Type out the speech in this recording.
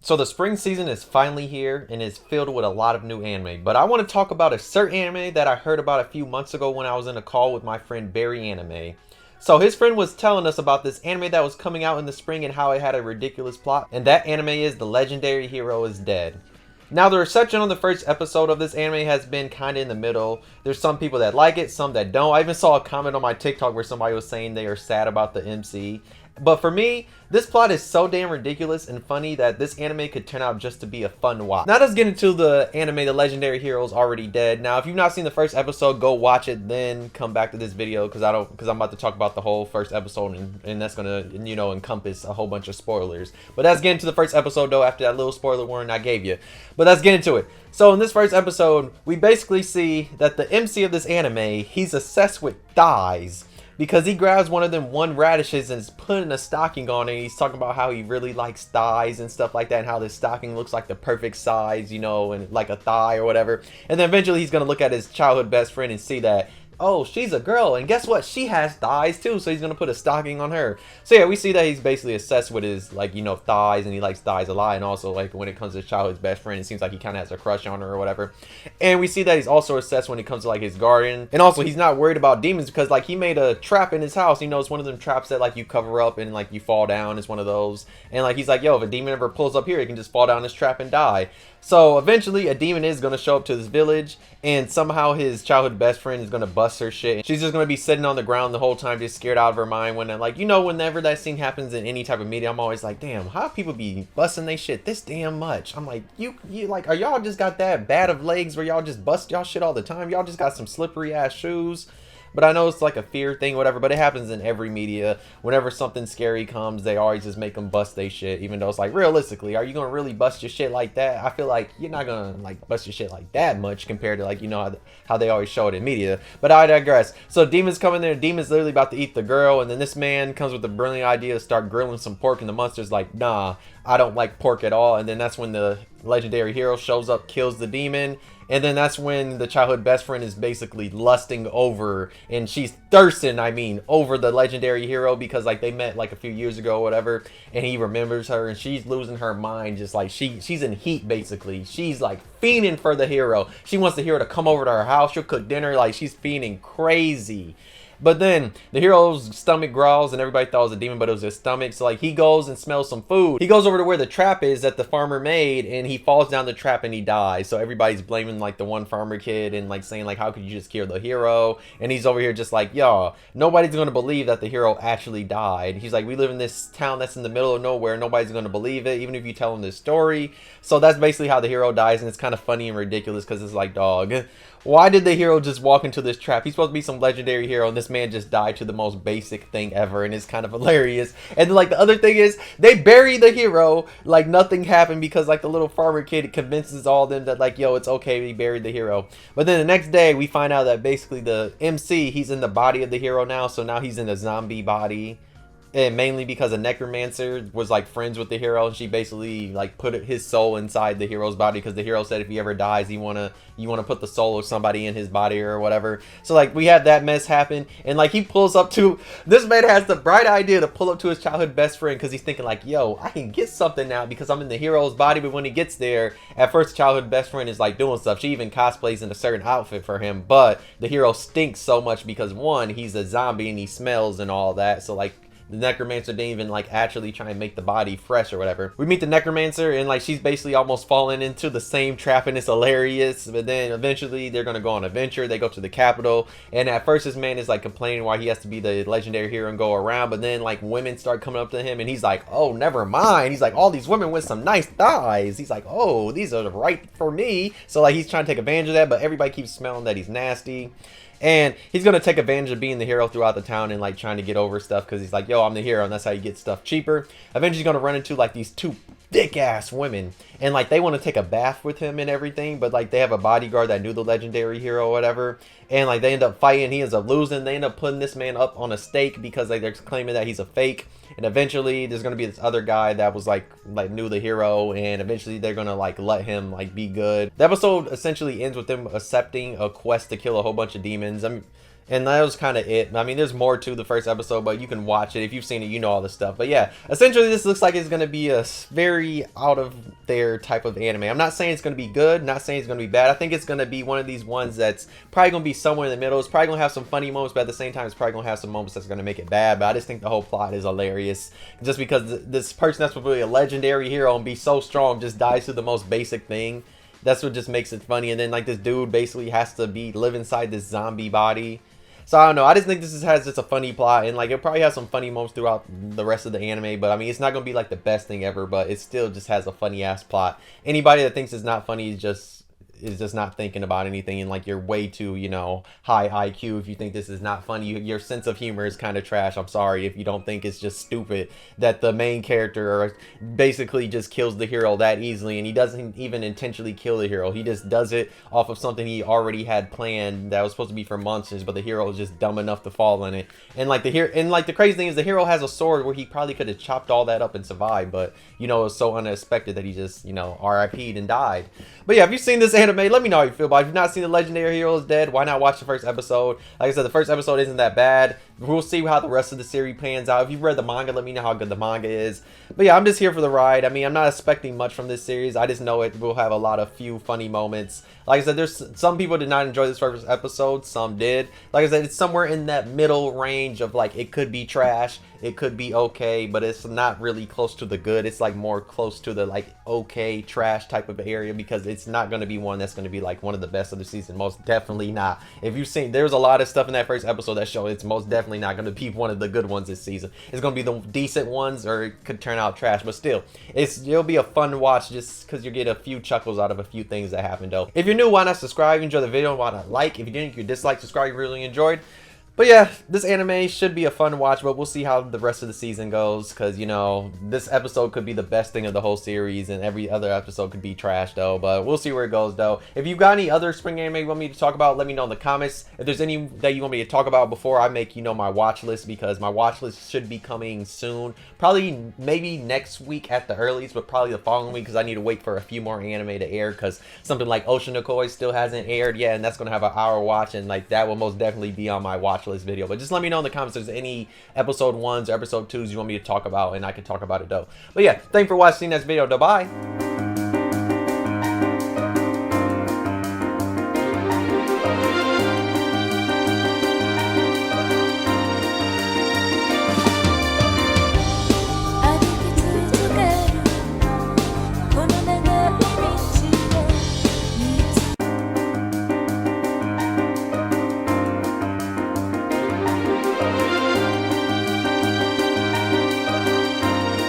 So the spring season is finally here and is filled with a lot of new anime. But I want to talk about a certain anime that I heard about a few months ago when I was in a call with my friend Barry Anime. So his friend was telling us about this anime that was coming out in the spring and how it had a ridiculous plot. And that anime is The Legendary Hero is Dead. Now the reception on the first episode of this anime has been kind of in the middle. There's some people that like it, some that don't. I even saw a comment on my TikTok where somebody was saying they are sad about the MC. But for me, this plot is so damn ridiculous and funny that this anime could turn out just to be a fun watch. Now let's get into the anime The Legendary Hero is Already Dead. Now if you've not seen the first episode, go watch it, then come back to this video because I'm about to talk about the whole first episode and that's gonna, you know, encompass a whole bunch of spoilers. But let's get into the first episode though after that little spoiler warning I gave you. But let's get into it. So in this first episode, we basically see that the MC of this anime, he's obsessed with thighs. Because he grabs one of them one radishes and is putting a stocking on it. And he's talking about how he really likes thighs and stuff like that. And how this stocking looks like the perfect size, you know, and like a thigh or whatever. And then eventually he's going to look at his childhood best friend and see that, oh, she's a girl. And guess what? She has thighs too. So he's going to put a stocking on her. So yeah, we see that he's basically obsessed with his, like, you know, thighs. And he likes thighs a lot. And also, like, when it comes to his childhood's best friend, it seems like he kind of has a crush on her or whatever. And we see that he's also obsessed when it comes to, like, his garden. And also, he's not worried about demons because, like, he made a trap in his house. You know, it's one of them traps that, like, you cover up and, like, you fall down. It's one of those. And, like, he's like, yo, if a demon ever pulls up here, he can just fall down this trap and die. So eventually a demon is going to show up to this village and somehow his childhood best friend is going to bust her shit. She's just going to be sitting on the ground the whole time just scared out of her mind when, like, you know, whenever that scene happens in any type of media, I'm always like, damn, how people be busting they shit this damn much? I'm like, you like, are y'all just got that bad of legs where y'all just bust y'all shit all the time? Y'all just got some slippery ass shoes? But I know it's like a fear thing, whatever, but it happens in every media. Whenever something scary comes, they always just make them bust they shit, even though it's like, realistically, are you going to really bust your shit like that? I feel like you're not going to, like, bust your shit like that much compared to, like, you know, how they always show it in media. But I digress. So demons come in there, demons literally about to eat the girl, and then this man comes with the brilliant idea to start grilling some pork, and the monster's like, nah, I don't like pork at all. And then that's when the legendary hero shows up, kills the demon. And then that's when the childhood best friend is basically lusting over, and she's thirsting, I mean, over the legendary hero because, like, they met, like, a few years ago or whatever, and he remembers her, and she's losing her mind, just like, she's in heat, basically. She's, like, fiending for the hero. She wants the hero to come over to her house. She'll cook dinner. Like, she's fiending crazy. But then the hero's stomach growls and everybody thought it was a demon, but it was his stomach. So, like, he goes and smells some food. He goes over to where the trap is that the farmer made and he falls down the trap and he dies. So everybody's blaming, like, the one farmer kid and, like, saying, like, how could you just kill the hero? And he's over here just like, yo, nobody's going to believe that the hero actually died. He's like, we live in this town that's in the middle of nowhere. Nobody's going to believe it, even if you tell them this story. So that's basically how the hero dies. And it's kind of funny and ridiculous because it's like, dog, why did the hero just walk into this trap? He's supposed to be some legendary hero, and this man just died to the most basic thing ever, and it's kind of hilarious. And then, like, the other thing is, they bury the hero like nothing happened because, like, the little farmer kid convinces all of them that, like, yo, it's okay, we buried the hero. But then the next day, we find out that basically the MC, he's in the body of the hero now, so now he's in a zombie body. And mainly because a necromancer was, like, friends with the hero, and she basically, like, put his soul inside the hero's body because the hero said if he ever dies, you wanna put the soul of somebody in his body or whatever. So, like, we have that mess happen, and, like, he pulls up to, this man has the bright idea to pull up to his childhood best friend because he's thinking, like, yo, I can get something now because I'm in the hero's body. But when he gets there, at first childhood best friend is, like, doing stuff. She even cosplays in a certain outfit for him, but the hero stinks so much because, one, he's a zombie and he smells and all that. So, like, the necromancer didn't even, like, actually try and make the body fresh or whatever. We meet the necromancer and, like, she's basically almost falling into the same trap and it's hilarious. But then eventually they're gonna go on an adventure. They go to the capital, and at first this man is, like, complaining why he has to be the legendary hero and go around. But then, like, women start coming up to him and he's like, oh, never mind. He's like, all these women with some nice thighs. He's like, oh, these are right for me. So, like, he's trying to take advantage of that, but everybody keeps smelling that he's nasty. And he's going to take advantage of being the hero throughout the town and, like, trying to get over stuff because he's like, yo, I'm the hero, and that's how you get stuff cheaper. Eventually he's going to run into, like, these two thick ass women, and, like, they want to take a bath with him and everything, but, like, they have a bodyguard that knew the legendary hero or whatever, and, like, they end up fighting. He ends up losing. They end up putting this man up on a stake because, like, they're claiming that he's a fake. And eventually there's gonna be this other guy that was like knew the hero, and eventually they're gonna, like, let him, like, be good. The episode essentially ends with them accepting a quest to kill a whole bunch of demons. And that was kind of it. I mean, there's more to the first episode, but you can watch it. If you've seen it, you know all this stuff. But yeah, essentially this looks like it's going to be a very out of there type of anime. I'm not saying it's going to be good, not saying it's going to be bad. I think it's going to be one of these ones that's probably going to be somewhere in the middle. It's probably going to have some funny moments, but at the same time, it's probably going to have some moments that's going to make it bad. But I just think the whole plot is hilarious. Just because this person that's probably a legendary hero and be so strong just dies to the most basic thing. That's what just makes it funny. And then like this dude basically has to live inside this zombie body. So I don't know. I just think has just a funny plot, and like it probably has some funny moments throughout the rest of the anime. But I mean, it's not gonna be like the best thing ever, but it still just has a funny ass plot. Anybody that thinks it's not funny is just not thinking about anything, and like you're way too, you know, high IQ if you think this is not funny. Your sense of humor is kind of trash. I'm sorry if you don't think it's just stupid that the main character basically just kills the hero that easily, and he doesn't even intentionally kill the hero. He just does it off of something he already had planned that was supposed to be for monsters, but the hero is just dumb enough to fall in it. And like the crazy thing is the hero has a sword where he probably could have chopped all that up and survived, but you know, it was so unexpected that he just, you know, RIP'd and died. But yeah, if you've seen this anime, let me know how you feel about it. If you've not seen the legendary hero is dead, why not watch the first episode? Like I said, the first episode isn't that bad. We'll see how the rest of the series pans out. If you've read the manga, let me know how good the manga is. But yeah, I'm just here for the ride. I mean, I'm not expecting much from this series. I just know it will have a lot of few funny moments. Like I said, there's some people did not enjoy this first episode. Some did. Like I said, it's somewhere in that middle range of like, it could be trash, it could be okay, but it's not really close to the good. It's like more close to the like okay trash type of area, because it's not going to be one that's going to be like one of the best of the season. Most definitely not. If you've seen, there's a lot of stuff in that first episode that show it's most definitely not going to be one of the good ones this season. It's going to be the decent ones, or it could turn out trash, but still, it'll be a fun watch just because you get a few chuckles out of a few things that happen though. If you're new, why not subscribe? Enjoy the video, why not like? If you didn't, you could dislike, subscribe, you really enjoyed. But yeah, this anime should be a fun watch, but we'll see how the rest of the season goes, because, you know, this episode could be the best thing of the whole series, and every other episode could be trash, though, but we'll see where it goes, though. If you got any other spring anime you want me to talk about, let me know in the comments. If there's any that you want me to talk about before I make, you know, my watch list, because my watch list should be coming soon. Probably, maybe next week at the earliest, but probably the following week, because I need to wait for a few more anime to air, because something like Ocean Nikoi still hasn't aired yet, and that's going to have an hour watch, and, like, that will most definitely be on my watch list video. But just let me know in the comments if there's any episode 1s or episode 2s you want me to talk about, and I can talk about it though. But yeah, thanks for watching this video. Bye.